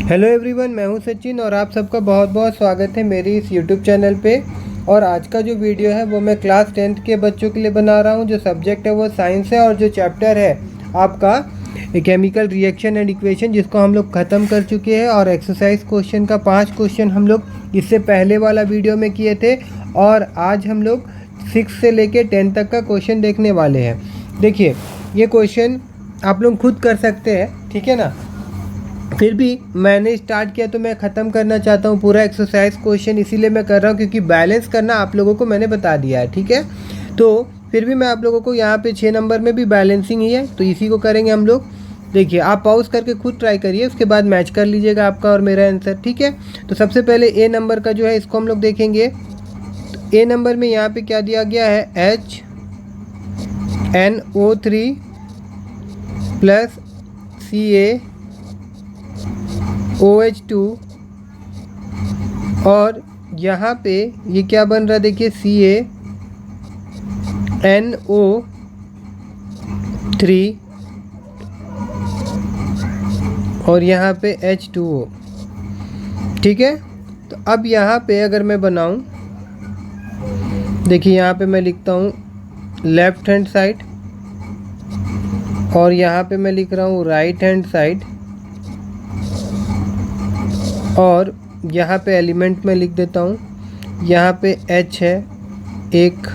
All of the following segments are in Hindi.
हेलो एवरीवन, मैं हूं सचिन और आप सबका बहुत बहुत स्वागत है मेरी इस यूट्यूब चैनल पे। और आज का जो वीडियो है वो मैं क्लास 10th के बच्चों के लिए बना रहा हूं। जो सब्जेक्ट है वो साइंस है और जो चैप्टर है आपका केमिकल रिएक्शन एंड इक्वेशन, जिसको हम लोग ख़त्म कर चुके हैं। और एक्सरसाइज क्वेश्चन का 5 क्वेश्चन हम लोग इससे पहले वाला वीडियो में किए थे। और आज हम लोग 6 से लेके 10 तक का क्वेश्चन देखने वाले हैं। देखिए, ये क्वेश्चन आप लोग खुद कर सकते हैं, ठीक है ना। फिर भी मैंने स्टार्ट किया तो मैं ख़त्म करना चाहता हूँ पूरा एक्सरसाइज क्वेश्चन, इसीलिए मैं कर रहा हूँ क्योंकि बैलेंस करना आप लोगों को मैंने बता दिया है, ठीक है। तो फिर भी मैं आप लोगों को यहाँ पे 6 नंबर में भी बैलेंसिंग ही है, तो इसी को करेंगे हम लोग। देखिए, आप पॉज करके खुद ट्राई करिए, उसके बाद मैच कर लीजिएगा आपका और मेरा आंसर, ठीक है। तो सबसे पहले ए नंबर का जो है इसको हम लोग देखेंगे। तो ए नंबर में यहाँ पर क्या दिया गया है, HNO3 प्लस CaOH2। और यहाँ पे ये क्या बन रहा है, देखिए CaNO3 और यहाँ पे H2O, ठीक है। तो अब यहाँ पे अगर मैं बनाऊँ, देखिए यहाँ पे मैं लिखता हूँ लेफ्ट हैंड साइड और यहाँ पे मैं लिख रहा हूँ राइट हैंड साइड। और यहाँ पे एलिमेंट में लिख देता हूँ, यहाँ पे H है, एक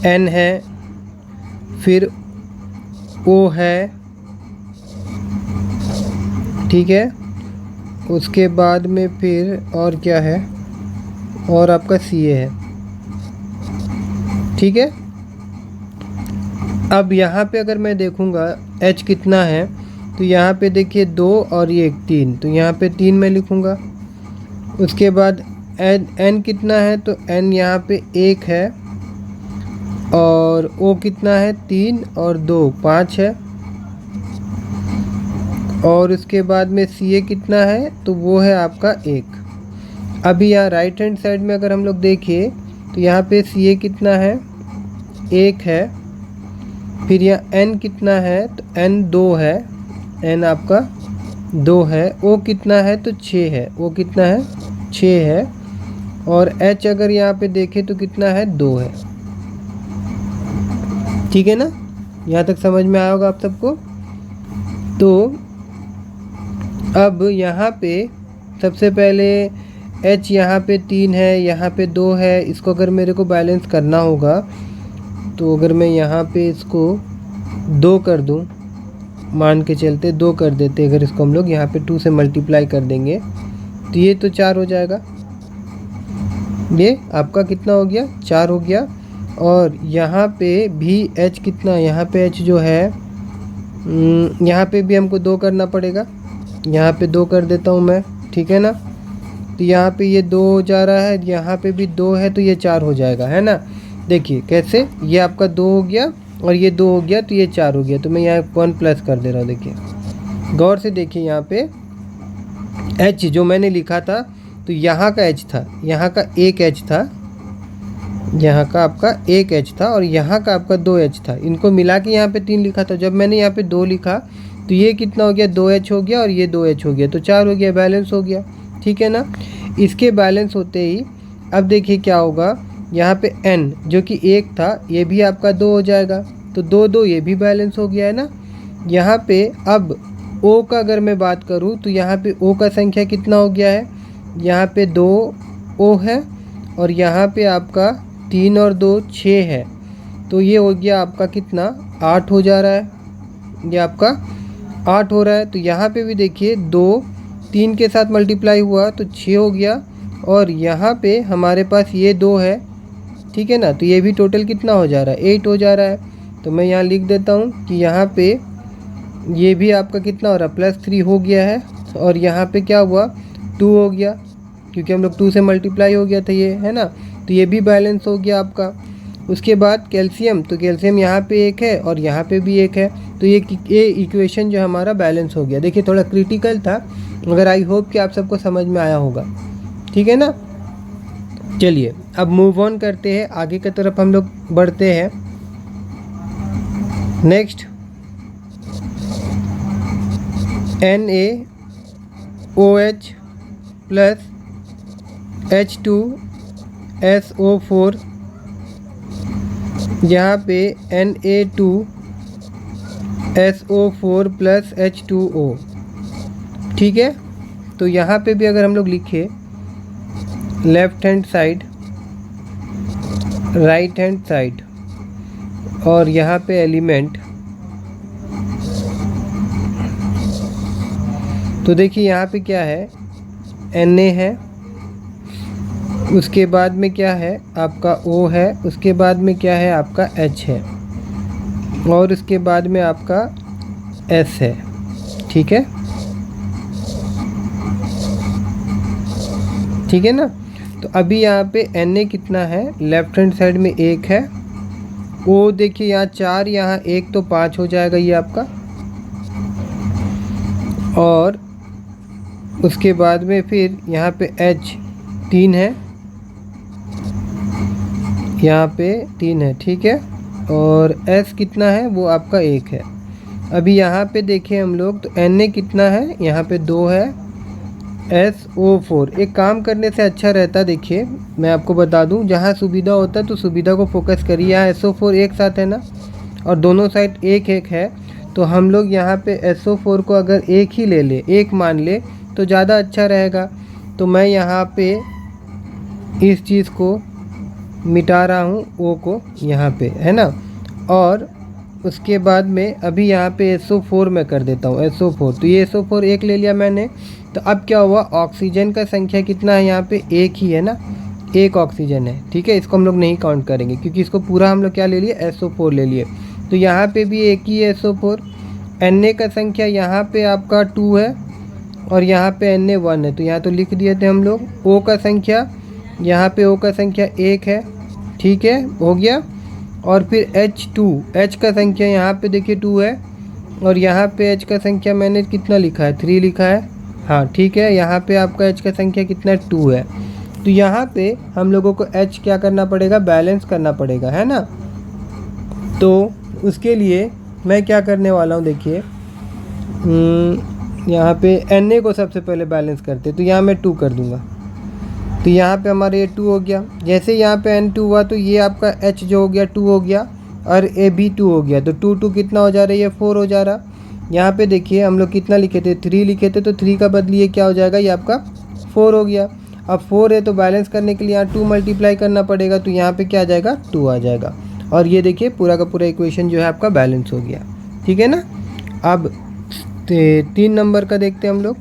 N है, फिर O है, ठीक है। उसके बाद में फिर और क्या है, और आपका Ca है, ठीक है। अब यहाँ पे अगर मैं देखूँगा H कितना है, तो यहाँ पे देखिए 2 और ये 3, तो यहाँ पे 3 में लिखूँगा। उसके बाद N कितना है, तो N यहाँ पे 1 है, और O कितना है, 3 और 2 5 है। और उसके बाद में Ca कितना है, तो वो है आपका 1। अभी यहाँ राइट हैंड साइड में अगर हम लोग देखें तो यहाँ पे Ca कितना है, 1 है। फिर यहाँ N कितना है, तो N 2 है, N आपका 2 है। O कितना है, तो 6 है, O कितना है, 6 है। और H अगर यहाँ पे देखें तो कितना है, 2 है, ठीक है ना। यहाँ तक समझ में आया होगा आप सबको। तो अब यहाँ पे सबसे पहले H यहाँ पे 3 है, यहाँ पे 2 है। इसको अगर मेरे को बैलेंस करना होगा तो अगर मैं यहाँ पे इसको 2 कर दूँ, मान के चलते 2 कर देते, अगर इसको हम लोग यहाँ पे 2 से मल्टीप्लाई कर देंगे तो ये तो 4 हो जाएगा। ये आपका कितना हो गया, 4 हो गया। और यहाँ पे भी H कितना, यहाँ पे H जो है, यहाँ पे भी हमको 2 करना पड़ेगा। यहाँ पे 2 कर देता हूँ मैं, ठीक है ना। तो यहाँ पे ये 2 हो जा रहा है, यहाँ पे भी 2 है, तो ये 4 हो जाएगा, है ना। देखिए कैसे, ये आपका 2 हो गया और ये 2 हो गया, तो ये 4 हो गया। तो मैं यहाँ 1 प्लस कर दे रहा हूँ। देखिए गौर से देखिए, यहाँ पे H जो मैंने लिखा था, तो यहाँ का H था, यहाँ का एक H था, यहाँ का आपका एक H था, और यहाँ का आपका 2 H था। इनको मिला के यहाँ पे 3 लिखा था। जब मैंने यहाँ पे 2 लिखा तो ये कितना हो गया, 2 H हो गया, और ये 2 H हो गया, तो 4 हो गया, बैलेंस हो गया, ठीक है ना। इसके बैलेंस होते ही अब देखिए क्या होगा, यहाँ पे N जो कि 1 था, ये भी आपका 2 हो जाएगा, तो 2 2 ये भी बैलेंस हो गया है ना। यहाँ पे अब O का अगर मैं बात करूँ तो यहाँ पे O का संख्या कितना हो गया है, यहाँ पे 2 O है, और यहाँ पे आपका 3 और 2 6 है, तो ये हो गया आपका कितना, 8 हो जा रहा है, ये आपका 8 हो रहा है। तो यहाँ पे भी देखिए 2 3 के साथ मल्टीप्लाई हुआ तो 6 हो गया, और यहाँ पे हमारे पास ये 2 है, ठीक है ना। तो ये भी टोटल कितना हो जा रहा है, 8 हो जा रहा है। तो मैं यहाँ लिख देता हूँ कि यहाँ पे ये भी आपका कितना हो रहा है, +3 हो गया है। और यहाँ पे क्या हुआ, 2 हो गया, क्योंकि हम लोग 2 से मल्टीप्लाई हो गया था ये, है ना। तो ये भी बैलेंस हो गया आपका। उसके बाद कैल्शियम, तो कैल्शियम यहाँ पे 1 है और यहाँ पे भी 1 है, तो ये इक्वेशन जो हमारा बैलेंस हो गया। देखिए थोड़ा क्रिटिकल था, मगर आई होप कि आप सबको समझ में आया होगा, ठीक है ना। चलिए अब मूव ऑन करते हैं, आगे की तरफ हम लोग बढ़ते हैं। Next Na OH plus H2SO4, यहाँ पे Na2SO4 प्लस H2O। ठीक है, तो यहाँ पे भी अगर हम लोग लिखे left hand side, right hand side, और यहाँ पे एलिमेंट, तो देखिए यहाँ पे क्या है, Na है, उसके बाद में क्या है आपका O है, उसके बाद में क्या है आपका H है, और उसके बाद में आपका S है। ठीक है, ठीक है ना। तो अभी यहाँ पे Na कितना है, लेफ्ट हैंड साइड में 1 है, O देखिए यहाँ 4, यहाँ 1 तो 5 हो जाएगा ये आपका, और उसके बाद में फिर यहाँ पे H 3 है, यहाँ पे 3 है। ठीक है, और S कितना है, वो आपका 1 है। अभी यहाँ पे देखें हम लोग, तो Na कितना है, यहाँ पे 2 है, SO4। एक काम करने से अच्छा रहता, देखिए मैं आपको बता दूं, जहाँ सुविधा होता है तो सुविधा को फोकस करिए। यहाँ SO4 एक साथ है ना, और दोनों साइड 1-1 है, तो हम लोग यहाँ पे SO4 को अगर 1 ही ले ले, 1 मान ले, तो ज़्यादा अच्छा रहेगा। तो मैं यहाँ पे इस चीज़ को मिटा रहा हूँ, O को यहाँ पे, है ना, और उसके बाद में अभी यहाँ पे SO4 में कर देता हूँ, SO4। तो ये SO4 1 ले लिया मैंने। तो अब क्या हुआ, ऑक्सीजन का संख्या कितना है, यहाँ पे 1 ही है ना, 1 ऑक्सीजन है। ठीक है, इसको हम लोग नहीं काउंट करेंगे क्योंकि इसको पूरा हम लोग क्या ले लिए, SO4 ले लिए। तो यहाँ पे भी 1 ही है, SO4। Na का संख्या यहाँ पे आपका 2 है, और यहाँ पे Na 1 है, तो यहाँ तो लिख दिए थे हम लोग। O का संख्या, यहाँ पे O का संख्या 1 है। ठीक है, हो गया। और फिर H2, H का संख्या यहाँ पे देखिए 2 है, और यहाँ पे H का संख्या मैंने कितना लिखा है, 3 लिखा है। हाँ ठीक है, यहाँ पे आपका H का संख्या कितना है, 2 है। तो यहाँ पे हम लोगों को H क्या करना पड़ेगा, बैलेंस करना पड़ेगा, है ना। तो उसके लिए मैं क्या करने वाला हूँ, देखिए यहाँ पे Na को सबसे पहले बैलेंस करते, तो यहाँ मैं 2 कर दूँगा। तो यहाँ पे हमारे ये 2 हो गया। जैसे यहाँ पे N2 हुआ तो ये आपका H जो हो गया 2 हो गया, और A भी 2 हो गया। तो 2 कितना हो जा रहा है, ये 4 हो जा रहा। यहाँ पे देखिए हम लोग कितना लिखे थे, 3 लिखे थे, तो 3 का बदली ये क्या हो जाएगा, ये आपका 4 हो गया। अब 4 है तो बैलेंस करने के लिए यहाँ 2 मल्टीप्लाई करना पड़ेगा, तो यहाँ पे क्या आ जाएगा, 2 आ जाएगा। और ये देखिए पूरा का पूरा इक्वेशन जो है आपका बैलेंस हो गया। ठीक है ना। अब 3 नंबर का देखते हैं हम लोग,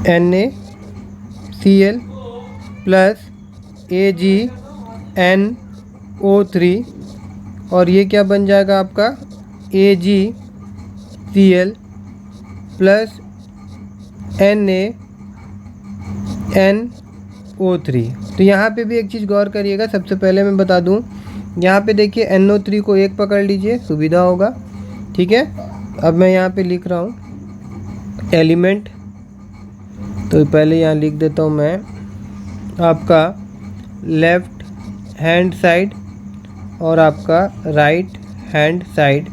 NaCl प्लस AgNO3, और ये क्या बन जाएगा आपका, AgCl प्लस NaNO3। तो यहाँ पे भी एक चीज़ गौर करिएगा, सबसे पहले मैं बता दूँ, यहाँ पे देखिए NO3 को 1 पकड़ लीजिए, सुविधा होगा। ठीक है, अब मैं यहाँ पे लिख रहा हूँ एलिमेंट, तो पहले यहाँ लिख देता हूँ मैं आपका लेफ़्ट हैंड साइड और आपका राइट हैंड साइड,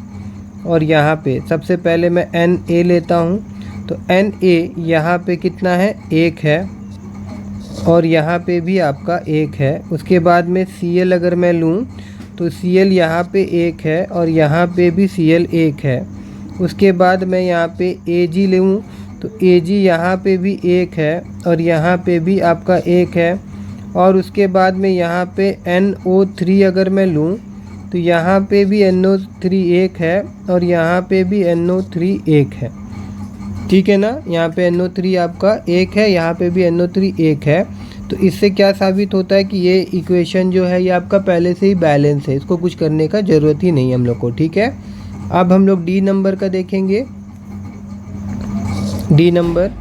और यहाँ पे सबसे पहले मैं Na लेता हूँ। तो Na यहाँ पे कितना है, 1 है, और यहाँ पे भी आपका 1 है। उसके बाद में Cl अगर मैं लूँ तो Cl यहाँ पे 1 है, और यहाँ पे भी Cl 1 है। उसके बाद मैं यहाँ पे Ag लूँ तो Ag यहाँ पे भी 1 है, और यहाँ पे भी आपका 1 है। और उसके बाद में यहाँ पे NO3 अगर मैं लूँ तो यहाँ पे भी NO3 1 है, और यहाँ पे भी NO3 1 है। ठीक है ना, यहाँ पे NO3 आपका 1 है, यहाँ पे भी NO3 1 है। तो इससे क्या साबित होता है कि ये इक्वेशन जो है ये आपका पहले से ही बैलेंस है, इसको कुछ करने का ज़रूरत ही नहीं हम लोग को। ठीक है, अब हम लोग डी नंबर का देखेंगे। डी नंबर,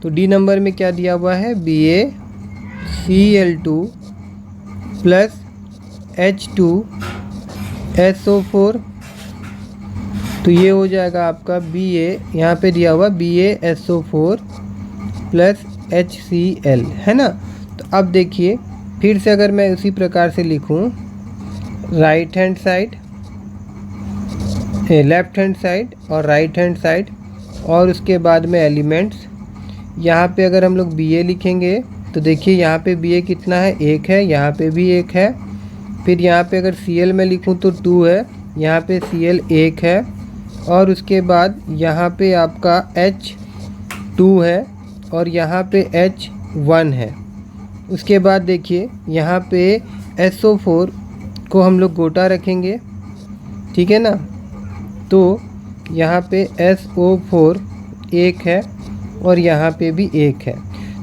तो डी नंबर में क्या दिया हुआ है, BaCl2 प्लस H2SO4। तो ये हो जाएगा आपका Ba, यहाँ पे दिया हुआ BaSO4 प्लस HCl, है ना। तो अब देखिए फिर से अगर मैं उसी प्रकार से लिखूँ, right hand side, left hand side और राइट हैंड साइड, और उसके बाद में एलिमेंट्स, यहाँ पे अगर हम लोग Ba लिखेंगे तो देखिए यहाँ पे Ba कितना है, 1 है, यहाँ पे भी 1 है। फिर यहाँ पे अगर Cl में लिखूँ तो 2 है, यहाँ पे Cl 1 है, और उसके बाद यहाँ पे आपका H2 है और यहाँ पे H1 है। उसके बाद देखिए यहाँ पे SO4 को हम लोग गोटा रखेंगे, ठीक है ना। तो यहाँ पे SO4 1 है और यहाँ पे भी 1 है।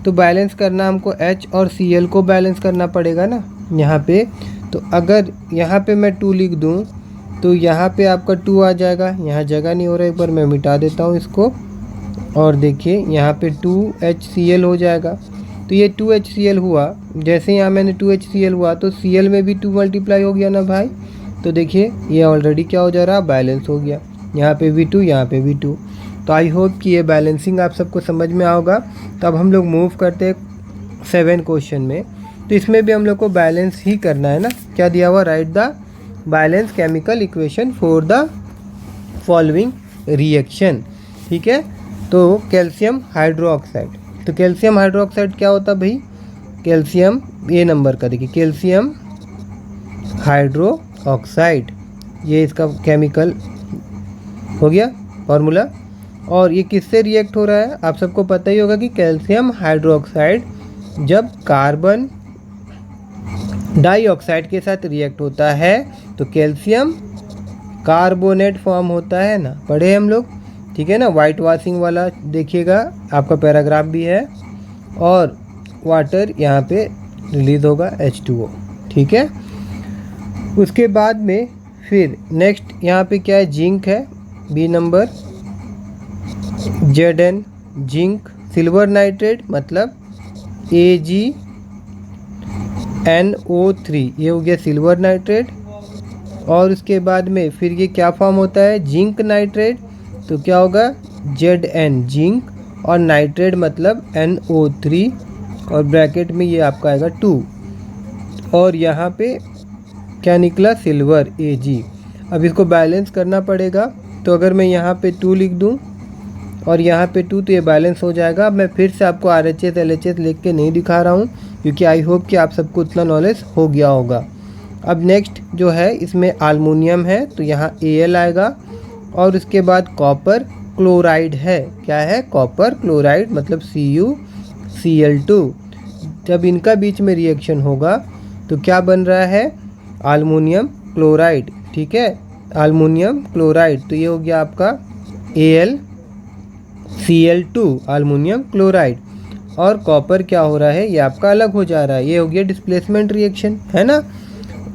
तो बैलेंस करना हमको H और Cl को बैलेंस करना पड़ेगा ना यहाँ पे। तो अगर यहाँ पे मैं 2 लिख दूँ तो यहाँ पे आपका 2 आ जाएगा, यहाँ जगह नहीं हो रहा, एक बार मैं मिटा देता हूँ इसको। और देखिए यहाँ पे 2HCl हो जाएगा। तो ये 2HCl हुआ, जैसे यहाँ मैंने 2HCl हुआ तो Cl में भी 2 मल्टीप्लाई हो गया ना भाई। तो देखिए ये ऑलरेडी क्या हो जा रहा है, बैलेंस हो गया, यहाँ पे भी 2, यहाँ पे भी 2। तो आई होप कि ये बैलेंसिंग आप सबको समझ में आओगा। तो अब हम लोग मूव करते हैं 7 क्वेश्चन में। तो इसमें भी हम लोग को बैलेंस ही करना है ना। क्या दिया हुआ, right the balance chemical equation for the following reaction, ठीक है। तो कैल्शियम हाइड्रोक्साइड, तो कैल्शियम हाइड्रोक्साइड क्या होता है भाई, कैल्शियम ए नंबर का देखिए, कैल्शियम हाइड्रोक्साइड, ये इसका केमिकल हो गया फॉर्मूला। और ये किससे रिएक्ट हो रहा है, आप सबको पता ही होगा कि कैल्शियम हाइड्रोक्साइड जब कार्बन डाइऑक्साइड के साथ रिएक्ट होता है तो कैल्शियम कार्बोनेट फॉर्म होता है ना, पढ़े हम लोग, ठीक है ना। वाइट वॉशिंग वाला देखिएगा, आपका पैराग्राफ भी है। और वाटर यहाँ पे रिलीज होगा H2O, ठीक है। उसके बाद में फिर नेक्स्ट यहाँ पे क्या है, जिंक है, B number, Zn zinc, silver nitrate मतलब AgNO3, ये हो गया सिल्वर नाइट्रेट। और उसके बाद में फिर ये क्या फॉर्म होता है, जिंक नाइट्रेट, तो क्या होगा Zn जिंक, और नाइट्रेट मतलब NO3, और ब्रैकेट में ये आपका आएगा 2, और यहाँ पे क्या निकला, सिल्वर Ag। अब इसको बैलेंस करना पड़ेगा। तो अगर मैं यहाँ पे 2 लिख दूँ और यहाँ पे 2, तो ये बैलेंस हो जाएगा। अब मैं फिर से आपको RHS LHS लिख के नहीं दिखा रहा हूँ, क्योंकि आई होप कि आप सबको उतना नॉलेज हो गया होगा। अब नेक्स्ट जो है इसमें अल्मुनियम है, तो यहाँ Al आएगा। और उसके बाद कॉपर क्लोराइड है, क्या है, कॉपर क्लोराइड मतलब CuCl2। जब इनका बीच में रिएक्शन होगा तो क्या बन रहा है, अल्मुनियम क्लोराइड, ठीक है, अल्मुनियम क्लोराइड। तो ये हो गया आपका AlCl2 अल्मुनियम क्लोराइड। और कॉपर क्या हो रहा है, ये आपका अलग हो जा रहा है, ये हो गया डिस्प्लेसमेंट रिएक्शन, है ना।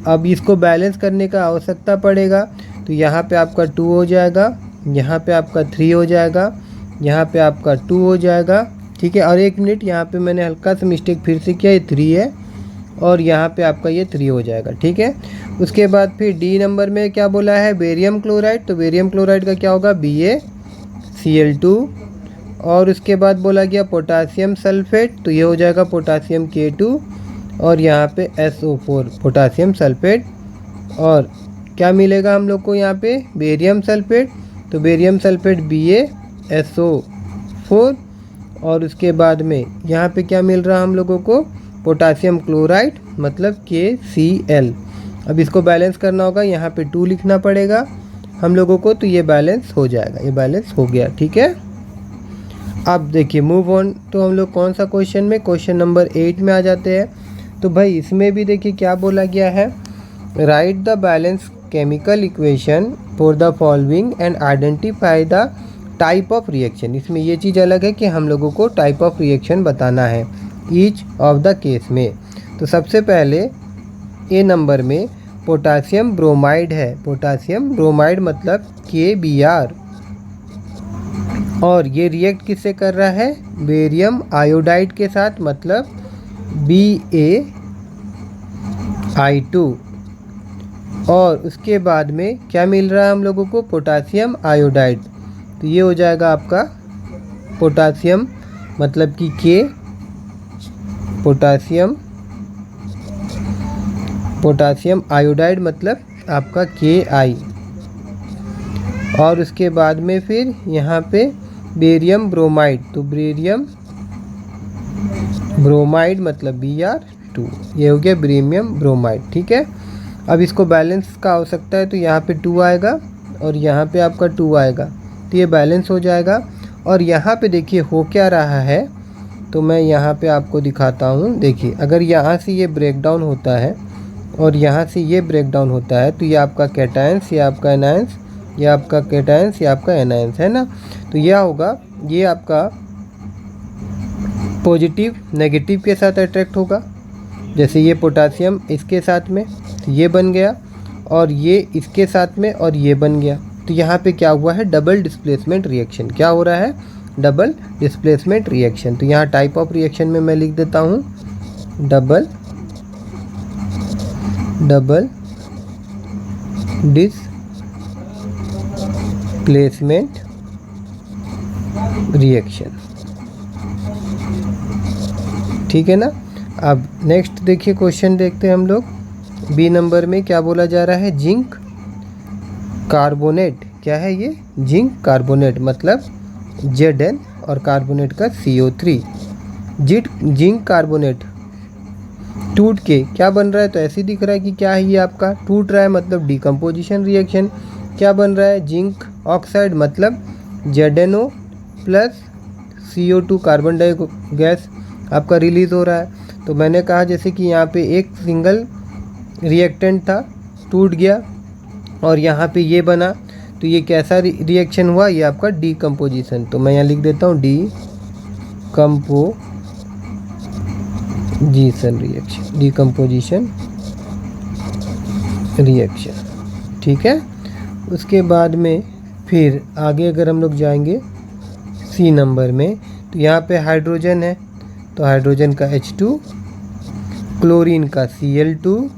अब इसको बैलेंस करने का आवश्यकता पड़ेगा। तो यहाँ पे आपका 2 हो जाएगा, यहाँ पे आपका 3 हो जाएगा, यहाँ पे आपका 2 हो जाएगा, ठीक है। और 1 मिनट, यहाँ पे मैंने हल्का सा मिस्टेक फिर से किया, ये 3 है, और यहाँ पे आपका ये 3 हो जाएगा, ठीक है। उसके बाद फिर डी नंबर में क्या बोला है, बेरियम क्लोराइड, तो बेरियम क्लोराइड का क्या होगा, BaCl2। और उसके बाद बोला गया पोटासियम सल्फेट, तो ये हो जाएगा पोटासियम K2, और यहाँ पे SO4 पोटासियम सल्फेट। और क्या मिलेगा हम लोग को यहाँ पे, बेरियम सल्फेट, तो बेरियम सल्फेट BaSO4। और उसके बाद में यहाँ पे क्या मिल रहा है हम लोगों को, पोटासियम क्लोराइड मतलब KCl। अब इसको बैलेंस करना होगा, यहाँ पे 2 लिखना पड़ेगा हम लोगों को, तो ये बैलेंस हो जाएगा, ये बैलेंस हो गया, ठीक है। अब देखिए मूव ऑन, तो हम लोग कौन सा क्वेश्चन में, क्वेश्चन नंबर 8 में आ जाते हैं। तो भाई इसमें भी देखिए क्या बोला गया है, right the balance chemical equation for the following and identify the type of reaction. इसमें ये चीज़ अलग है कि हम लोगों को टाइप ऑफ रिएक्शन बताना है ईच ऑफ द केस में। तो सबसे पहले ए नंबर में पोटासियम ब्रोमाइड है, पोटासियम ब्रोमाइड मतलब KBr, और ये रिएक्ट किससे कर रहा है, बेरियम आयोडाइड के साथ मतलब BaI2। और उसके बाद में क्या मिल रहा है हम लोगों को, पोटासियम आयोडाइड, तो ये हो जाएगा आपका पोटासियम मतलब कि K, पोटासियम आयोडाइड मतलब आपका Ki। और उसके बाद में फिर यहाँ पे बेरियम ब्रोमाइड, तो बेरियम ब्रोमाइड मतलब Br2, ये हो गया ब्रीमियम ब्रोमाइड। ठीक है, अब इसको बैलेंस का आवश्यकता है तो यहाँ पे 2 आएगा और यहाँ पे आपका 2 आएगा, तो ये बैलेंस हो जाएगा। और यहाँ पे देखिए हो क्या रहा है, तो मैं यहाँ पे आपको दिखाता हूँ। देखिए अगर यहाँ से ये ब्रेक डाउन होता है और यहाँ से ये ब्रेक डाउन होता है तो ये आपका कैटायंस, ये आपका एनायंस, ये आपका कैटायंस, ये आपका एनायंस है ना। तो यह होगा, ये आपका पॉजिटिव नेगेटिव के साथ अट्रैक्ट होगा। जैसे ये पोटासियम इसके साथ में, तो ये बन गया, और ये इसके साथ में और ये बन गया। तो यहाँ पे क्या हुआ है, डबल डिस्प्लेसमेंट रिएक्शन। क्या हो रहा है, डबल डिस्प्लेसमेंट रिएक्शन। तो यहाँ टाइप ऑफ रिएक्शन में मैं लिख देता हूँ डबल डिस्प्लेसमेंट रिएक्शन। ठीक है ना। अब नेक्स्ट देखिए क्वेश्चन देखते हैं हम लोग। बी नंबर में क्या बोला जा रहा है, जिंक कार्बोनेट। क्या है ये, जिंक कार्बोनेट, मतलब Zn और कार्बोनेट का CO3। जिंक कार्बोनेट टूट के क्या बन रहा है, तो ऐसे दिख रहा है कि क्या है ये आपका टूट रहा है, मतलब डिकम्पोजिशन रिएक्शन। क्या बन रहा है, जिंक ऑक्साइड, मतलब ZnO plus CO2 carbon dioxide gas आपका रिलीज़ हो रहा है। तो मैंने कहा जैसे कि यहाँ पे एक सिंगल रिएक्टेंट था, टूट गया और यहाँ पे ये बना, तो ये कैसा रिएक्शन हुआ, ये आपका डीकम्पोजिशन। तो मैं यहाँ लिख देता हूँ डीकम्पोजिशन रिएक्शन। ठीक है, उसके बाद में फिर आगे अगर हम लोग जाएंगे सी नंबर में, तो यहाँ पे हाइड्रोजन है, तो हाइड्रोजन का H2, क्लोरीन का Cl2।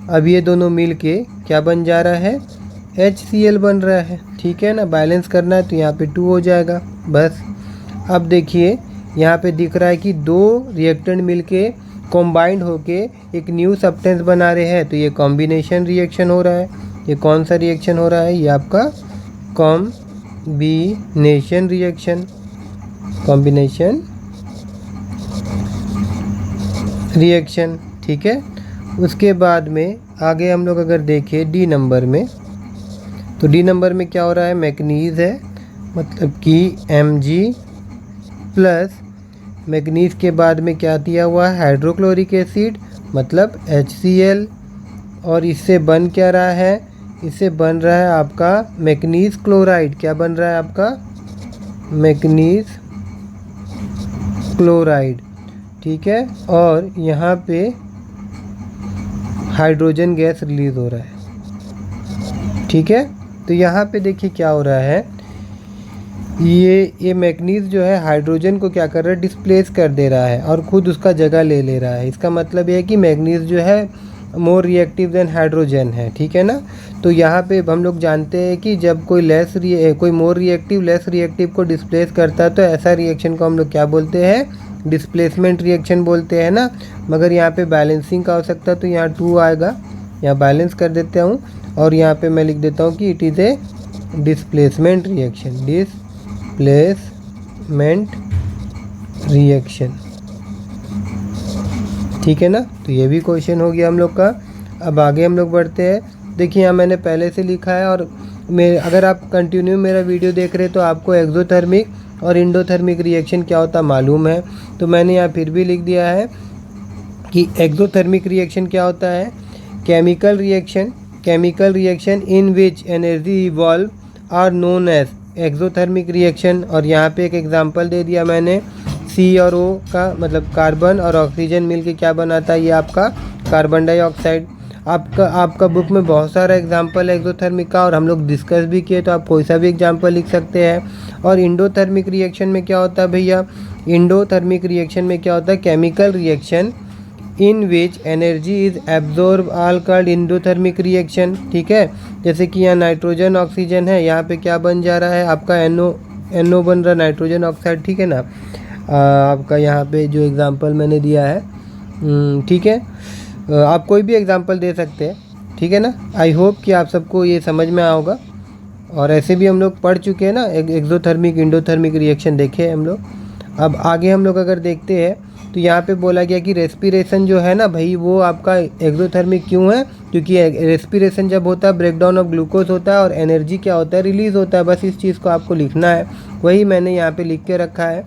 अब ये दोनों मिल के क्या बन जा रहा है, HCl बन रहा है। ठीक है ना, बैलेंस करना है तो यहाँ पे 2 हो जाएगा बस। अब देखिए यहाँ पे दिख रहा है कि 2 रिएक्टेंट मिलके कॉम्बाइंड होके एक न्यू सब्सटेंस बना रहे हैं, तो ये कॉम्बिनेशन रिएक्शन हो रहा है। ये कौन सा रिएक्शन हो रहा है, ये आपका कॉम्बिनेशन रिएक्शन। ठीक है, उसके बाद में आगे हम लोग अगर देखें डी नंबर में, तो डी नंबर में क्या हो रहा है, मैग्नीज है, मतलब कि Mg प्लस मैग्नीज के बाद में क्या दिया हुआ है, हाइड्रोक्लोरिक एसिड, मतलब HCl। और इससे बन क्या रहा है, इससे बन रहा है आपका मैग्नीज क्लोराइड। क्या बन रहा है आपका, मैग्नीज क्लोराइड। ठीक है, और यहाँ पे हाइड्रोजन गैस रिलीज़ हो रहा है। ठीक है, तो यहाँ पे देखिए क्या हो रहा है, ये मैग्नीज जो है हाइड्रोजन को क्या कर रहा है, डिस्प्लेस कर दे रहा है और ख़ुद उसका जगह ले रहा है। इसका मतलब ये है कि मैग्नीज जो है मोर रिएक्टिव देन हाइड्रोजन है। ठीक है ना। तो यहाँ पे हम लोग जानते हैं कि जब कोई मोर रिएक्टिव लेस रिएक्टिव को डिस्प्लेस करता है तो ऐसा रिएक्शन को हम लोग क्या बोलते हैं, डिस्प्लेसमेंट रिएक्शन बोलते हैं ना। मगर यहाँ पे बैलेंसिंग का हो सकता है, तो यहाँ 2 आएगा, यहाँ बैलेंस कर देता हूँ और यहाँ पे मैं लिख देता हूँ कि it is a displacement reaction. ठीक है ना। तो ये भी क्वेश्चन हो गया हम लोग का। अब आगे हम लोग बढ़ते हैं। देखिए यहाँ मैंने पहले से लिखा है, और अगर आप कंटिन्यू मेरा वीडियो देख रहे हैं तो आपको एक्सोथर्मिक और इंडोथर्मिक रिएक्शन क्या होता है मालूम है। तो मैंने यहाँ फिर भी लिख दिया है कि एक्सोथर्मिक रिएक्शन क्या होता है, chemical reaction in which energy evolve are known as exothermic reaction. और यहाँ पे एक एग्जांपल दे दिया मैंने, C और O का मतलब कार्बन और ऑक्सीजन मिलके क्या बनाता है, ये आपका कार्बन डाइऑक्साइड। आपका बुक में बहुत सारा एग्जांपल है एक्सोथर्मिक का, और हम लोग डिस्कस भी किए, तो आप कोई सा भी एग्जांपल लिख सकते हैं। और इंडोथर्मिक रिएक्शन में क्या होता है भैया, इंडोथर्मिक रिएक्शन में क्या होता है, chemical reaction in which energy is absorb all called endothermic reaction. ठीक है, जैसे कि यहाँ नाइट्रोजन ऑक्सीजन है, यहाँ पे क्या बन जा रहा है आपका NO बन रहा है, नाइट्रोजन ऑक्साइड। ठीक है ना। आपका यहाँ पे जो एग्ज़ाम्पल मैंने दिया है, ठीक है, आप कोई भी एग्ज़ाम्पल दे सकते हैं। ठीक है ना। आई होप कि आप सबको ये समझ में आया होगा। और ऐसे भी हम लोग पढ़ चुके हैं ना, एक्सोथर्मिक इंडोथर्मिक रिएक्शन देखे हम लोग। अब आगे हम लोग अगर देखते हैं तो यहाँ पे बोला गया कि रेस्पिरेशन जो है ना भाई वो आपका एक्सोथर्मिक क्यों है, क्योंकि रेस्पिरेशन जब होता है ब्रेकडाउन ऑफ ग्लूकोज होता है और एनर्जी क्या होता है, रिलीज़ होता है। बस इस चीज़ को आपको लिखना है, वही मैंने यहाँ पे लिख के रखा है।